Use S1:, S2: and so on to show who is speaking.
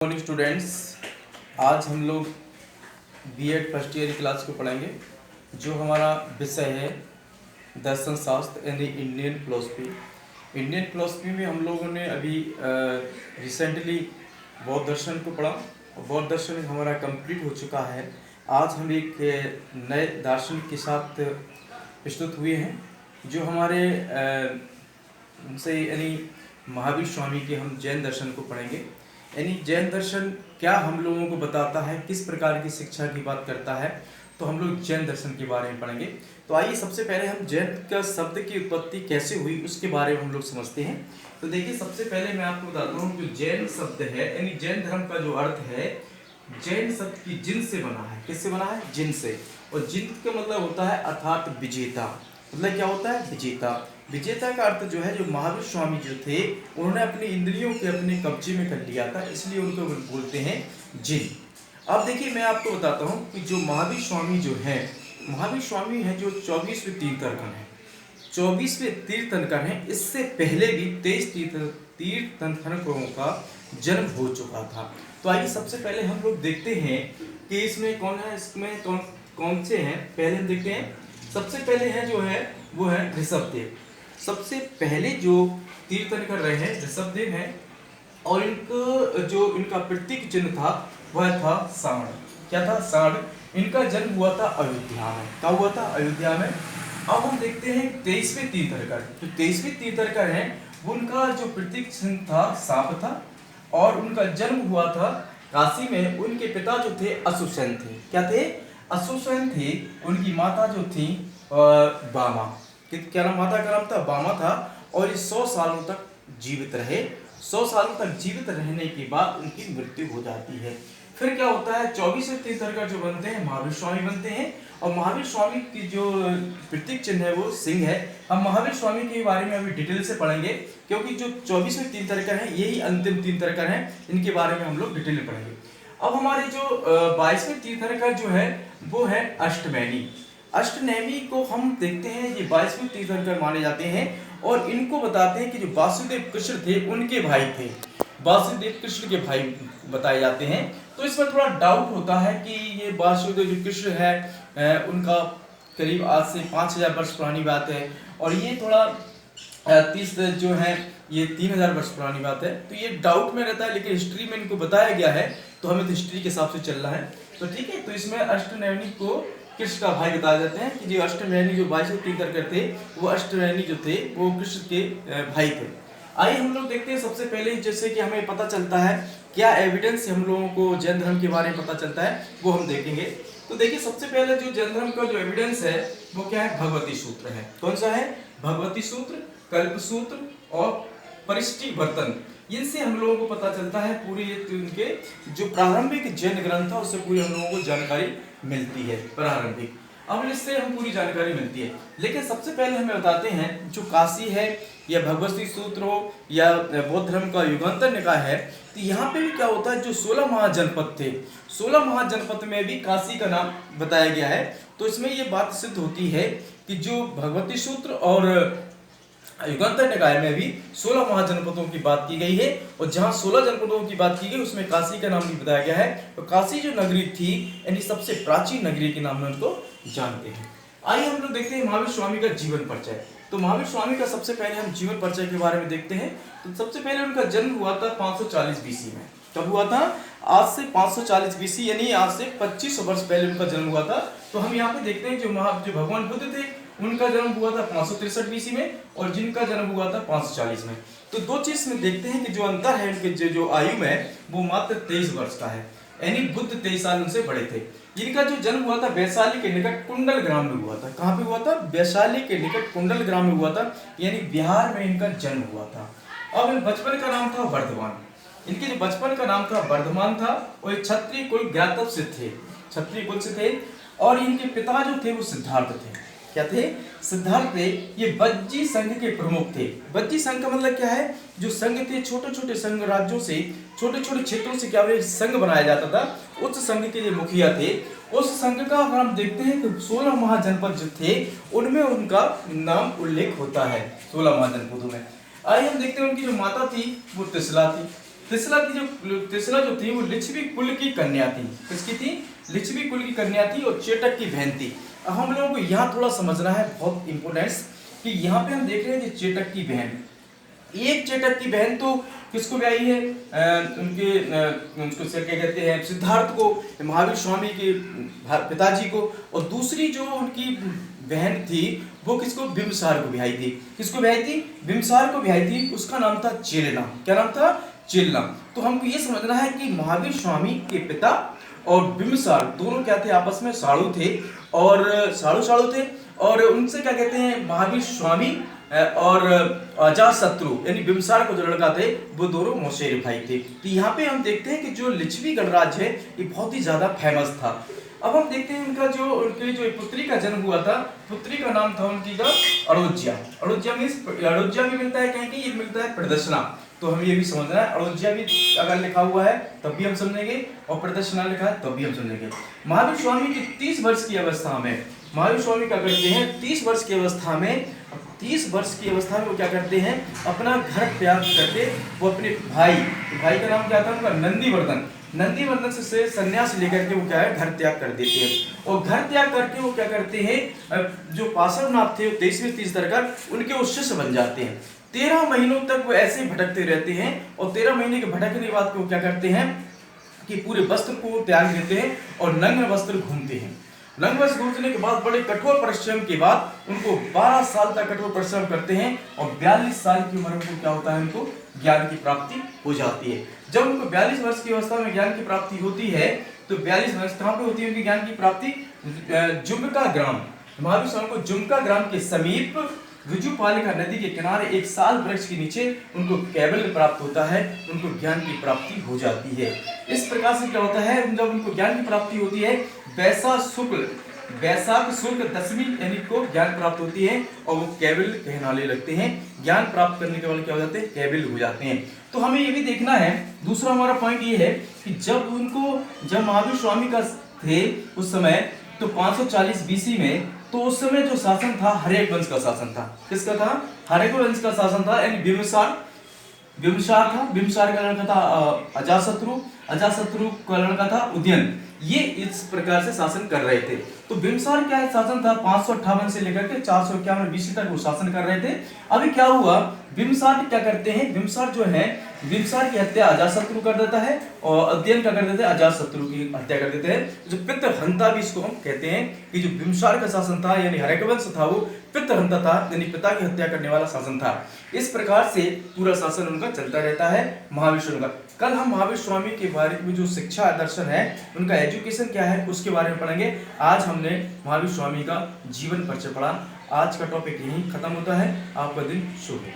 S1: Morning students, आज हम लोग बीएड फर्स्ट ईयर की क्लास को पढ़ेंगे। जो हमारा विषय है दर्शन शास्त्र यानी इंडियन फिलोसफी। इंडियन फिलोसफी में हम लोगों ने अभी रिसेंटली बौद्ध दर्शन को पढ़ा और बौद्ध दर्शन हमारा कंप्लीट हो चुका है। आज हम एक नए दार्शनिक के साथ प्रस्तुत हुए हैं जो हमारे उनसे यानी महावीर स्वामी के हम जैन दर्शन को पढ़ेंगे। यानी जैन दर्शन क्या हम लोगों को बताता है, किस प्रकार की शिक्षा की बात करता है, तो हम लोग जैन दर्शन के बारे में पढ़ेंगे। तो आइए सबसे पहले हम जैन का शब्द की उत्पत्ति कैसे हुई उसके बारे में हम लोग समझते हैं। तो देखिए, सबसे पहले मैं आपको बताता हूँ कि जैन शब्द है यानी जैन धर्म का जो अर्थ है, जैन शब्द की जिन से बना है। किससे बना है? जिन से। और जिन का मतलब होता है अर्थात विजेता। मतलब क्या होता है? विजेता। विजेता का अर्थ जो है, जो महावीर स्वामी जो थे उन्होंने अपनी इंद्रियों के अपने कब्जे में कर लिया था, इसलिए उनको बोलते हैं जिन। अब देखिए, मैं आपको बताता हूँ कि जो महावीर स्वामी जो हैं, महावीर स्वामी हैं जो 24वें तीर्थंकर हैं। 24वें तीर्थंकर हैं। इससे पहले भी 23 तीर्थंकरों का जन्म हो चुका था। तो आइए सबसे पहले हम लोग देखते हैं कि इसमें कौन है, इसमें कौन से हैं। पहले हम देखते हैं, सबसे पहले है जो है वो है ऋषभदेव। सबसे पहले जो तीर्थंकर रहे हैं ऋषभदेव हैं और इनका प्रतीक चिन्ह था वह था सांड। क्या था? सांड। इनका जन्म हुआ था अयोध्या में। क्या हुआ था? अयोध्या में। अब हम देखते हैं 23वें तीर्थंकर। जो 23वें तीर्थंकर हैं उनका जो प्रतीक चिन्ह था सांप था और उनका जन्म हुआ था काशी में। उनके पिता जो थे अशुसेन थे। क्या थे? अशुसेन थे। उनकी माता जो थी बामा। क्या नाम? माता का नाम था बामा था। और ये 100 सालों तक जीवित रहे। 100 सालों तक जीवित रहने के बाद उनकी मृत्यु हो जाती है। फिर क्या होता है? 24वें तीर्थंकर जो बनते हैं महावीर स्वामी बनते हैं। और महावीर स्वामी की जो प्रतीक चिन्ह है वो सिंह है। हम महावीर स्वामी के बारे में अभी डिटेल से पढ़ेंगे, क्योंकि जो 24वें तीर्थंकर हैं यही अंतिम तीर्थंकर हैं। इनके बारे में हम लोग डिटेल में पढ़ेंगे। अब हमारे जो 22वें तीर्थंकर जो है वो है अष्टनेमी। अष्टनेमी को हम देखते हैं, ये 22वें तीर्थंकर माने जाते हैं और इनको बताते हैं कि जो वासुदेव कृष्ण थे उनके भाई थे। वासुदेव कृष्ण के भाई बताए जाते हैं। तो इसमें थोड़ा डाउट होता है कि ये वासुदेव जो कृष्ण है उनका करीब आज से 5000 वर्ष पुरानी बात है और ये थोड़ा 30 जो है ये 3000 वर्ष पुरानी बात है। तो ये डाउट में रहता है, लेकिन हिस्ट्री में इनको बताया गया है तो हमें तो हिस्ट्री के हिसाब से चल रहा है। तो ठीक है, तो इसमें अष्टनेमी को कृष्ण का भाई बताया जाते हैं कि जो अष्टनेमी जो 22वें तीर्थंकर थे वो अष्टनेमी जो थे वो कृष्ण के भाई थे। आइए हम लोग देखते हैं। सबसे पहले जैसे कि हमें पता चलता है क्या एविडेंस हम लोगों को जैन धर्म के बारे में पता चलता है वो हम देखेंगे। तो देखिए, सबसे पहले जो जैन धर्म का जो एविडेंस है वो क्या है? भगवती सूत्र है। कौन सा है? भगवती सूत्र, कल्प सूत्र और परिष्टिवर्तन। इनसे हम लोगों को पता चलता है पूरी उनके जो प्रारंभिक जैन ग्रंथ था उससे पूरी हम लोगों को जानकारी मिलती है प्रारंभिक। अब इससे हम पूरी जानकारी मिलती है। लेकिन सबसे पहले हमें बताते हैं जो काशी है या भगवती सूत्र हो या बौद्ध धर्म का युगांतर निकाय है, तो यहाँ पे भी क्या होता है, जो 16 महाजनपद थे, 16 महाजनपद में भी काशी का नाम बताया गया है। तो इसमें ये बात सिद्ध होती है कि जो भगवती सूत्र और युगांतर निकाय में भी 16 महाजनपदों की बात की गई है और जहां 16 जनपदों की बात की गई उसमें काशी का नाम भी बताया गया है। तो काशी जो नगरी थी यानी सबसे प्राचीन नगरी के नाम में उनको जानते हैं। आइए हम लोग देखते हैं महावीर स्वामी का जीवन परिचय। तो महावीर स्वामी का सबसे पहले हम जीवन परिचय के बारे में देखते हैं। तो सबसे पहले उनका जन्म हुआ था 540 बीसी में। कब हुआ था? आज से 540 बीसी यानी आज से 2500 वर्ष पहले उनका जन्म हुआ था। तो हम यहाँ पे देखते हैं जो भगवान बुद्ध थे उनका जन्म हुआ था 563 बीसी में और जिनका जन्म हुआ था 540 में। तो दो चीज में देखते हैं कि जो अंतर है उनके जो आयु में वो मात्र 23 वर्ष का है। यानी बुद्ध 23 साल उनसे बड़े थे। इनका जो जन्म हुआ था वैशाली के निकट कुंडल ग्राम में हुआ था। कहाँ पे हुआ था? वैशाली के निकट कुंडल ग्राम में हुआ था, यानी बिहार में इनका जन्म हुआ था। अब इन बचपन का नाम था वर्धमान। इनके जो बचपन का नाम था वर्धमान था और ये क्षत्रिय कुल ज्ञातव से थे, क्षत्रिय कुल से थे। और इनके पिता जो थे वो सिद्धार्थ थे। क्या थे? सिद्धार्थ थे। ये बज्जी संघ के प्रमुख थे। बज्जी संघ का मतलब क्या है? जो संघ थे छोटे छोटे संघ राज्यों से, छोटे छोटे क्षेत्रों से क्या संघ बनाया जाता था, उस संघ के जो मुखिया थे। उस संघ का अगर हम देखते हैं तो 16 महाजनपद जो थे उनमें उनका नाम उल्लेख होता है 16 महाजनपदों में। आइए हम देखते हैं उनकी जो माता थी वो त्रिशला थी। त्रिशला जो थी वो लिच्छवी कुल की कन्या थी। किसकी थी? लिच्छवी कुल की कन्या थी और चेटक की बहन थी। अब हम लोगों को यहाँ थोड़ा समझना है, बहुत इंपॉर्टेंस, कि यहाँ पे हम देख रहे हैं कि चेटक की बहन, एक चेटक की बहन तो किसको ब्याही है? उनको क्या कहते हैं, सिद्धार्थ को, महावीर स्वामी के पिताजी को। और दूसरी जो उनकी बहन थी वो किसको? बिंबिसार को ब्याही थी। किसको ब्याही थी? बिंबिसार को ब्याही थी। उसका नाम था चेलना। क्या नाम था? चेलना। तो हमको ये समझना है कि महावीर स्वामी के पिता और बिंबिसार दोनों क्या थे? आपस में साड़ू थे और साड़ू थे। और उनसे क्या कहते हैं, महावीर स्वामी और अजातशत्रु यानी बिंबिसार को जो लड़का थे वो दोनों मौसेरे भाई थे। तो यहाँ पे हम देखते हैं कि जो लिच्छवी गणराज्य है ये बहुत ही ज्यादा फेमस था। अब हम देखते हैं उनकी जो पुत्री का जन्म हुआ था, पुत्री का नाम था उनकी का अड़ोज्या। अड़ोज्या भी मिलता है कहीं कहीं, ये मिलता है प्रदर्शना। तो हमें ये भी समझना है, अड़ोज्या भी अगर लिखा हुआ है तब भी हम समझेंगे और प्रदर्शना लिखा है तब भी हम समझेंगे। महावीर स्वामी की 30 वर्ष की अवस्था में, महावीर स्वामी क्या करते हैं? 30 वर्ष की अवस्था में वो क्या करते हैं? अपना घर त्याग करके वो अपने भाई का नाम क्या था उनका? नंदीवर्धन से संन्यास लेकर के वो क्या है? घर त्याग कर देते हैं। और घर त्याग करके वो क्या करते हैं? जो पार्श्वनाथ थे 23वें तीर्थंकर उनके वो शिष्य बन जाते हैं। 13 महीनों तक वो ऐसे भटकते रहते हैं और 13 महीने के भटकने के बाद वो क्या करते हैं कि पूरे वस्त्र को त्याग देते हैं और नग्न वस्त्र घूमते हैं। नग्न वस्त्र घूमने के बाद बड़े कठोर परिश्रम के बाद उनको 12 साल तक कठोर परिश्रम करते हैं और 42 साल की उम्र में क्या होता है? उनको ज्ञान की प्राप्ति हो जाती है। जब उनको 42 वर्ष की अवस्था में ज्ञान की प्राप्ति होती है तो 42 वर्ष कहाँ पे होती है उनकी ज्ञान की प्राप्ति? जुमका ग्राम, महावीर स्वामी को जुमका ग्राम के समीप ऋजुपालिका नदी के किनारे एक साल वृक्ष के नीचे उनको कैवल्य प्राप्त होता है, उनको ज्ञान की प्राप्ति हो जाती है। इस प्रकार से क्या होता है, जब उनको ज्ञान की प्राप्ति होती है वैशाख शुक्ल दशमी यानी को ज्ञान प्राप्त होती है और वो कैवल्य कहलाने लगते हैं। ज्ञान प्राप्त करने के बाद क्या हो जाते हैं? कैवल्य हो जाते हैं। तो हमें ये भी देखना है, दूसरा हमारा पॉइंट ये है कि जब महावीर स्वामी का थे उस समय तो 540 बीसी में, तो उस समय जो शासन था हर्यक वंश का शासन था। किसका था? हर्यक वंश का शासन था, यानी बिंबिसार था। बिंबिसार का लड़का था अजातशत्रु का लड़का था उदयन। ये इस प्रकार से शासन कर रहे थे। तो बिंबिसार क्या शासन था? 558 से लेकर के 451 बीसी तक वो शासन कर रहे थे। अभी क्या हुआ? बिंबिसार क्या करते हैं? बिंबिसार की हत्या अजातशत्रु कर देता है और उदयन क्या कर देते हैं? अजातशत्रु की हत्या कर देते हैं। जो पितृहंता भी इसको हम कहते हैं कि जो बिंबिसार का शासन था यानी हर्यक वंश था वो पितृहंता था, यानी पिता की हत्या करने वाला शासन था। इस प्रकार से पूरा शासन उनका चलता रहता है महावीर स्वामी का। कल हम महावीर स्वामी के बारे में जो शिक्षा दर्शन है, उनका एजुकेशन क्या है उसके बारे में पढ़ेंगे। आज हमने महावीर स्वामी का जीवन परिचय पढ़ा। आज का टॉपिक यहीं खत्म होता है। आपका दिन शुभ हो।